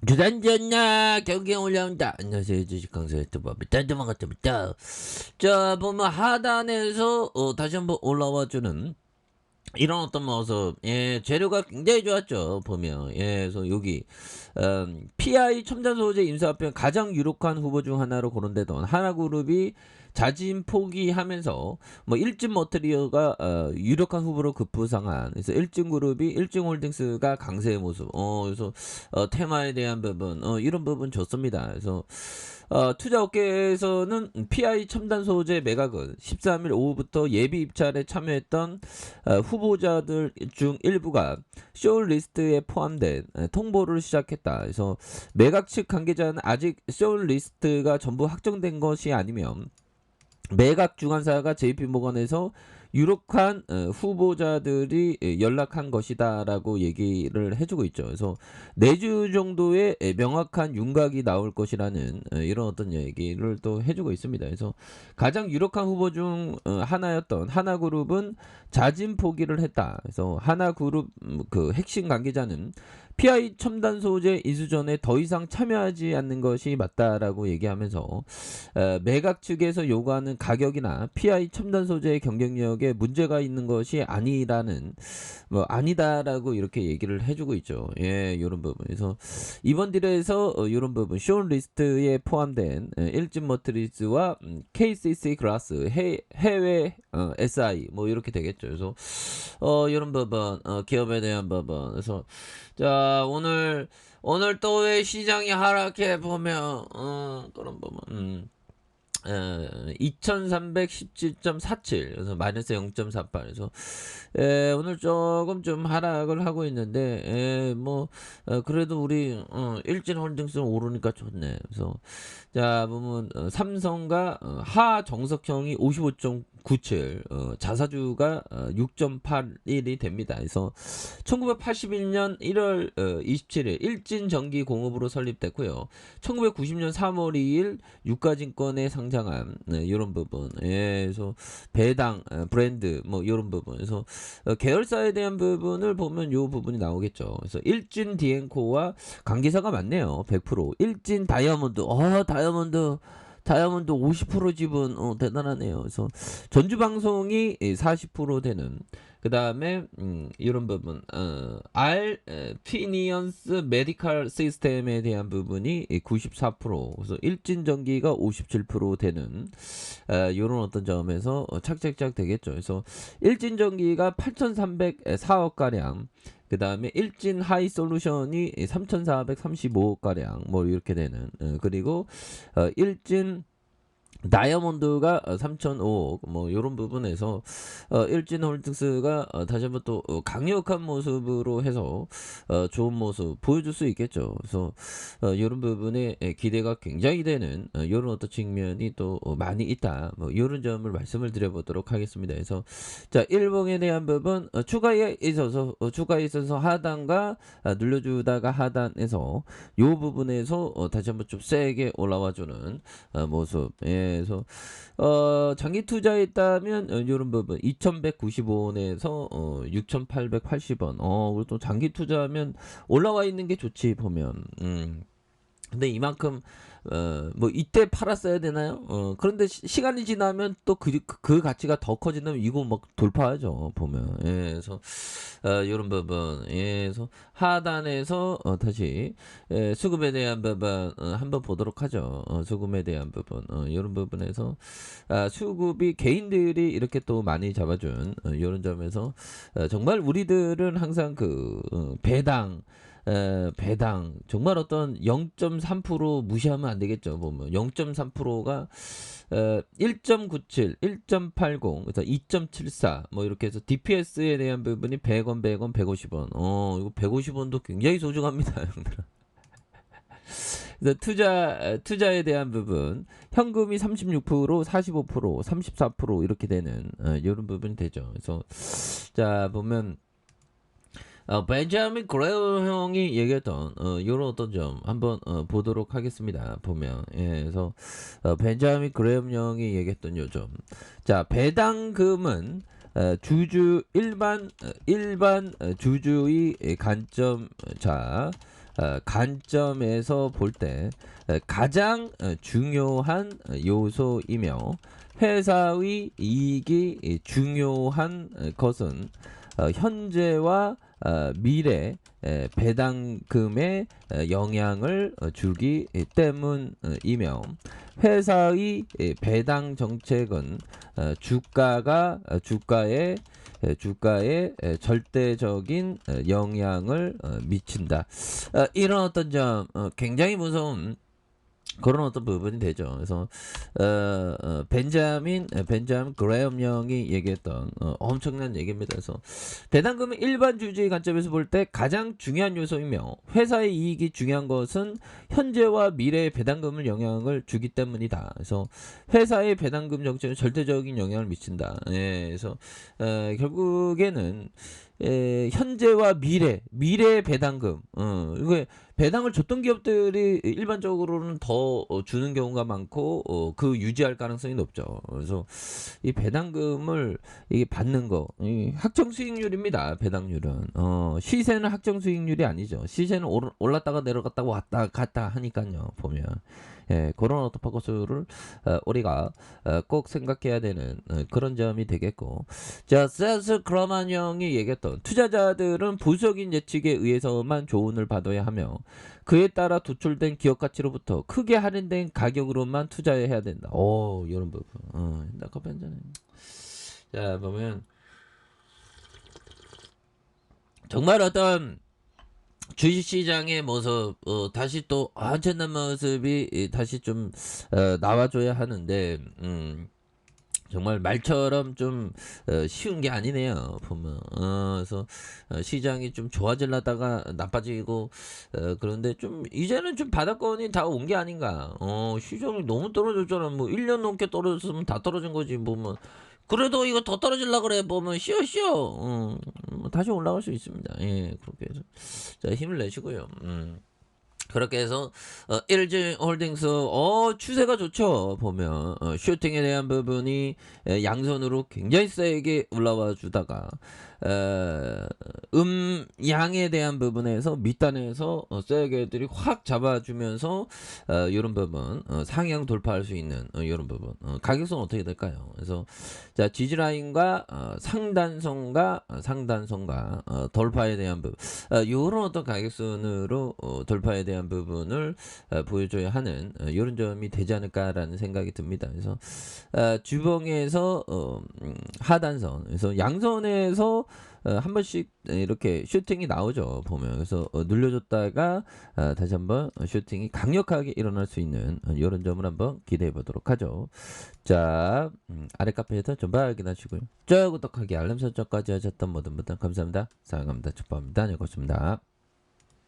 주단전나 경기에 올라온다. 안녕하세요, 주식강사 유튜버입니다. 반갑습니다. 자, 보면 하단에서 다시 한번 올라와주는 이런 어떤 모습, 재료가 굉장히 좋았죠. 보면, 그래서 여기 PI 첨단 소재 인수합병 가장 유력한 후보 중 하나로 거론되던 하나그룹이 자진 포기하면서 뭐 일진 머티리얼가 유력한 후보로 급부상한, 그래서 일진그룹이 일진홀딩스가 강세의 모습. 그래서 테마에 대한 부분, 이런 부분 좋습니다. 그래서 투자업계에서는 PI 첨단 소재 매각은 13일 오후부터 예비 입찰에 참여했던 후보자들 중 일부가 쇼리스트에 포함된 통보를 시작했다. 그래서 매각 측 관계자는 아직 쇼리스트가 전부 확정된 것이 아니면 매각 주관사가 JP모건에서 유력한 후보자들이 연락한 것이다라고 얘기를 해주고 있죠. 그래서 내주 정도의 명확한 윤곽이 나올 것이라는 이런 어떤 얘기를 또 해주고 있습니다. 그래서 가장 유력한 후보 중 하나였던 하나그룹은 자진 포기를 했다. 그래서 하나그룹 그 핵심 관계자는 PI 첨단 소재 인수전에 더 이상 참여하지 않는 것이 맞다라고 얘기하면서 매각 측에서 요구하는 가격이나 PI 첨단 소재의 경쟁력에 문제가 있는 것이 아니라는 뭐 아니다라고 이렇게 얘기를 해주고 있죠. 이런 부분에서 이번 딜에서 이런 부분 쇼리스트에 포함된 일진 머트리스와 KCC 글라스 해외 SI 뭐 이렇게 되겠죠. 그래서 이런 부분 기업에 대한 부분. 그래서 자 오늘 또 왜 시장이 하락해 보면 그런 부분 2317.47 그래서 마이너스 0.48 그래서 오늘 조금 좀 하락을 하고 있는데 그래도 우리 일진홀딩스는 오르니까 좋네. 그래서 자 보면 삼성과 하정석형이 55.97 자사주가 6.81이 됩니다. 그래서 1981년 1월 27일 일진전기공업으로 설립됐고요. 1990년 3월 2일 유가증권에 상장한 이런 부분. 그래서 배당 브랜드 뭐 이런 부분에서 계열사에 대한 부분을 보면 요 부분이 나오겠죠. 그래서 일진 디엔코와 관계사가 많네요. 100%. 일진 다이아몬드. 다이아몬드 50% 지분 대단하네요. 그래서 전주 방송이 40% 되는 그 다음에 이런 부분 알피니언스 메디컬 시스템에 대한 부분이 94% 그래서 일진전기가 57% 되는 이런 어떤 점에서 착착착 되겠죠. 그래서 일진전기가 8,304억 가량 그 다음에 일진 하이 솔루션이 3,435억 가량 뭐 이렇게 되는 그리고 일진 다이아몬드가 3,005억 뭐 이런 부분에서 일진홀딩스가 다시 한번 또 강력한 모습으로 해서 좋은 모습 보여줄 수 있겠죠. 그래서 이런 부분에 기대가 굉장히 되는 이런 어떤 측면이 또 많이 있다. 뭐 이런 점을 말씀을 드려보도록 하겠습니다. 그래서 자 일봉에 대한 부분 추가에 있어서 하단과 눌려주다가 하단에서 이 부분에서 다시 한번 좀 세게 올라와주는 모습. 그래서 장기 투자했다면 이런 부분 2,195원에서 6,880원. 그리고 또 장기 투자하면 올라와 있는 게 좋지 보면. 근데 이만큼 뭐 이때 팔았어야 되나요? 그런데 시간이 지나면 또 그 가치가 더 커지면 이거 막 돌파하죠 보면. 그래서 이런 부분. 그래서 하단에서 다시 수급에 대한 부분 한번 보도록 하죠. 수급에 대한 부분 이런 부분에서 수급이 개인들이 이렇게 또 많이 잡아준 이런 점에서 정말 우리들은 항상 그 배당 정말 어떤 0.3% 무시하면 안 되겠죠. 보면 0.3%가 1.97, 1.80, 그래서 2.74, 뭐 이렇게 해서 DPS에 대한 부분이 100원, 100원, 150원. 이거 150원도 굉장히 소중합니다, 형들. 그래서 투자에 대한 부분 현금이 36%, 45%, 34% 이렇게 되는 이런 부분이 되죠. 그래서 자 보면. 벤자민 그레어 형이 얘기했던 이런 어떤 점 한번 보도록 하겠습니다. 보면 그래서 벤자민 그레어 형이 얘기했던 요점. 자 배당금은 주주 일반 주주의 관점. 자 관점에서 볼 때 가장 중요한 요소이며 회사의 이익이 중요한 것은 현재와 미래 배당금에 영향을 주기 때문이며 회사의 배당 정책은 주가에 절대적인 영향을 미친다. 이런 어떤 점 굉장히 무서운 그런 어떤 부분이 되죠. 그래서 벤자민 그레엄 형이 얘기했던 엄청난 얘기입니다. 그래서 배당금은 일반 주주의 관점에서 볼 때 가장 중요한 요소이며 회사의 이익이 중요한 것은 현재와 미래의 배당금을 영향을 주기 때문이다. 그래서 회사의 배당금 정책은 절대적인 영향을 미친다. 예, 그래서 결국에는 현재와 미래의 배당금, 이거 배당을 줬던 기업들이 일반적으로는 더 주는 경우가 많고 그 유지할 가능성이 높죠. 그래서 이 배당금을 이게 받는 거, 이 확정 수익률입니다. 배당률은 시세는 확정 수익률이 아니죠. 시세는 올랐다가 내려갔다가 왔다 갔다 하니까요. 보면 그런 어떤 포커스를 우리가 꼭 생각해야 되는 그런 점이 되겠고, 자, 세스 크라만 형이 얘기했던 투자자들은 보수적인 예측에 의해서만 조언을 받아야 하며 그에 따라 도출된 기업 가치로부터 크게 할인된 가격으로만 투자해야 된다. 오, 이런 부분. 나 커피 한 잔해. 자, 보면 정말 어떤 주식시장의 모습, 다시 또 완전한 모습이 다시 좀 나와줘야 하는데, 정말 말처럼 좀 쉬운 게 아니네요. 보면 그래서 시장이 좀 좋아질라다가 나빠지고 그런데 좀 이제는 좀 바닥권이 다 온 게 아닌가. 시장이 너무 떨어졌잖아. 뭐 1년 넘게 떨어졌으면 다 떨어진 거지. 보면 그래도 이거 더 떨어질라 그래. 보면 쉬어. 다시 올라갈 수 있습니다. 예, 그렇게 해서 자, 힘을 내시고요. 그렇게 해서 LG홀딩스 추세가 좋죠. 보면 슈팅에 대한 부분이 양선으로 굉장히 세게 올라와 주다가 양에 대한 부분에서 밑단에서 세게들이 확 잡아주면서 이런 부분 상향 돌파할 수 있는 이런 부분 가격선 어떻게 될까요? 그래서 자, 지지라인과 상단선과 돌파에 대한 부분 이런 어떤 가격선으로 돌파에 대한 부분을 보여줘야 하는 이런 점이 되지 않을까라는 생각이 듭니다. 그래서 주봉에서 하단선, 그래서 양선에서 한 번씩 이렇게 슈팅이 나오죠. 보면 그래서 눌려줬다가 다시 한번 슈팅이 강력하게 일어날 수 있는 이런 점을 한번 기대해 보도록 하죠. 자, 아래 카페에서 좀 확인하시고요. 저 구독하기 알람 설정까지 하셨던 모든 분들 감사합니다. 사랑합니다. 축복합니다. 안녕히 계십니다.